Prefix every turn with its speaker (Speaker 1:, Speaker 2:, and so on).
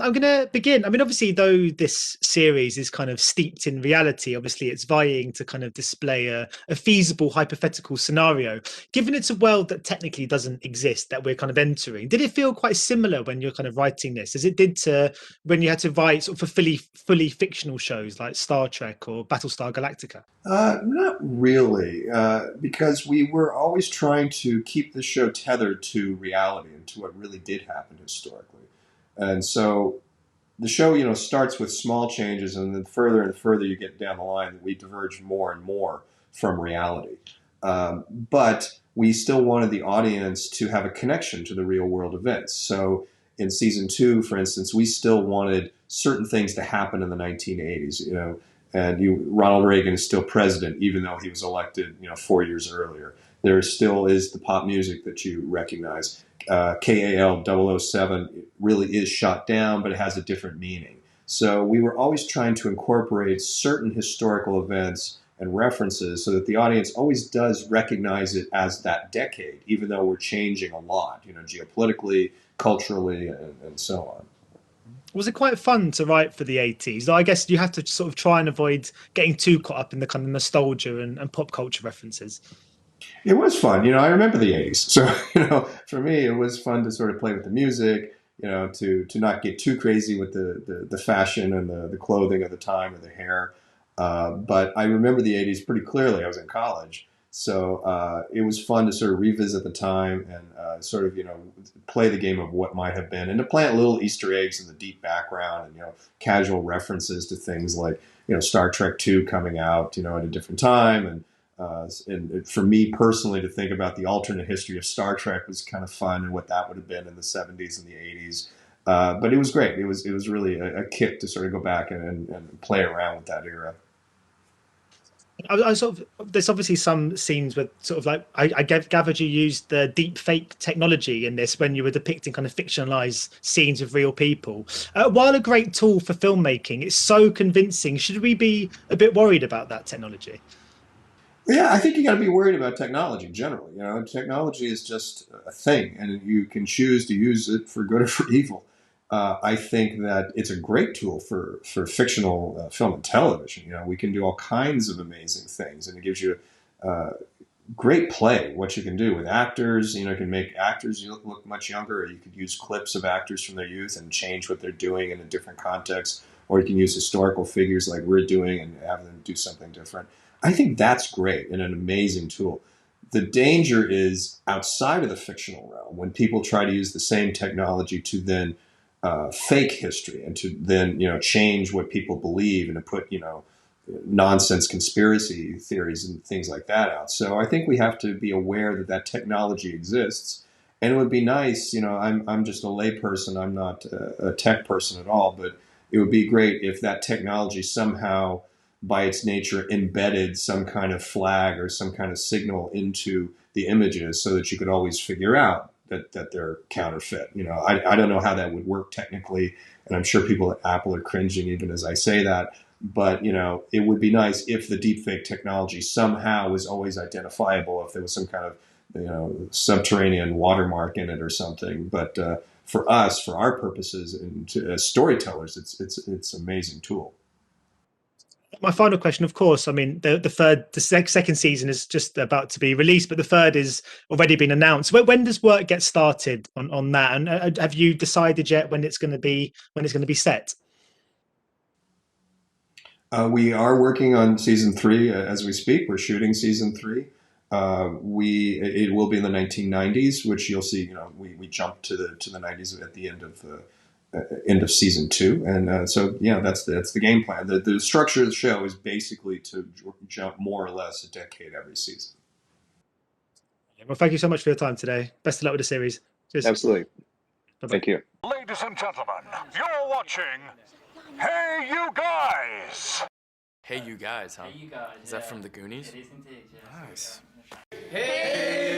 Speaker 1: I'm going to begin. I mean, obviously, though this series is kind of steeped in reality, obviously it's vying to kind of display a feasible hypothetical scenario. Given it's a world that technically doesn't exist that we're kind of entering, did it feel quite similar when you're kind of writing this, as it did to when you had to write sort of for fully fictional shows like Star Trek or Battlestar Galactica?
Speaker 2: Not really, because we were always trying to keep the show tethered to reality and to what really did happen historically. And so the show, starts with small changes, and then further and further you get down the line, we diverge more and more from reality. But we still wanted the audience to have a connection to the real world events. So in season 2, for instance, we still wanted certain things to happen in the 1980s, and Ronald Reagan is still president, even though he was elected, 4 years earlier. There still is the pop music that you recognize. KAL 007 really is shot down, but it has a different meaning. So we were always trying to incorporate certain historical events and references so that the audience always does recognize it as that decade, even though we're changing a lot, geopolitically, culturally, and so on.
Speaker 1: Was it quite fun to write for the 80s? I guess you have to sort of try and avoid getting too caught up in the kind of nostalgia and pop culture references.
Speaker 2: It was fun. I remember the 80s. So, for me, it was fun to sort of play with the music, to not get too crazy with the fashion and the clothing of the time or the hair. But I remember the 80s pretty clearly. I was in college. So it was fun to sort of revisit the time and sort of, play the game of what might have been and to plant little Easter eggs in the deep background and, casual references to things like, Star Trek II coming out, at a different time. And for me personally, to think about the alternate history of Star Trek was kind of fun and what that would have been in the 70s and the 80s. But it was great. It was really a kick to sort of go back and play around with that era.
Speaker 1: I sort of, there's obviously some scenes where sort of like I gathered you used the Deepfake technology in this when you were depicting kind of fictionalized scenes of real people. While a great tool for filmmaking, it's so convincing. Should we be a bit worried about that technology?
Speaker 2: Yeah, I think you got to be worried about technology generally. Technology is just a thing, and you can choose to use it for good or for evil. I think that it's a great tool for fictional film and television. We can do all kinds of amazing things, and it gives you great play. What you can do with actors, you can make actors look much younger, or you could use clips of actors from their youth and change what they're doing in a different context, or you can use historical figures like we're doing and have them do something different. I think that's great and an amazing tool. The danger is outside of the fictional realm when people try to use the same technology to then fake history and to then change what people believe and to put nonsense conspiracy theories and things like that out. So I think we have to be aware that that technology exists, and it would be nice. I'm just a layperson. I'm not a tech person at all, but it would be great if that technology somehow, by its nature, embedded some kind of flag or some kind of signal into the images so that you could always figure out that they're counterfeit. I don't know how that would work technically, and I'm sure people at Apple are cringing even as I say that. But, it would be nice if the deepfake technology somehow was always identifiable, if there was some kind of, subterranean watermark in it or something. But for us, for our purposes, and as storytellers, it's an amazing tool.
Speaker 1: My final question, of course, I mean, the second season is just about to be released, but the third is already been announced. When does work get started on that? And have you decided yet when it's going to be set?
Speaker 2: We are working on season 3 as we speak. We're shooting season 3. It will be in the 1990s, which you'll see. We jumped to the 90s at the end of season 2, and so that's the game plan. The structure of the show is basically to jump more or less a decade every season.
Speaker 1: Well, thank you so much for your time today. Best of luck with the series. Cheers.
Speaker 3: Absolutely.
Speaker 1: Bye-bye.
Speaker 3: Thank you.
Speaker 4: Ladies and gentlemen, you're watching Hey You Guys.
Speaker 5: Hey, you guys, huh?
Speaker 6: Hey, you guys.
Speaker 5: Is that from the Goonies?
Speaker 6: It is indeed, yeah.
Speaker 5: Nice.
Speaker 6: Hey!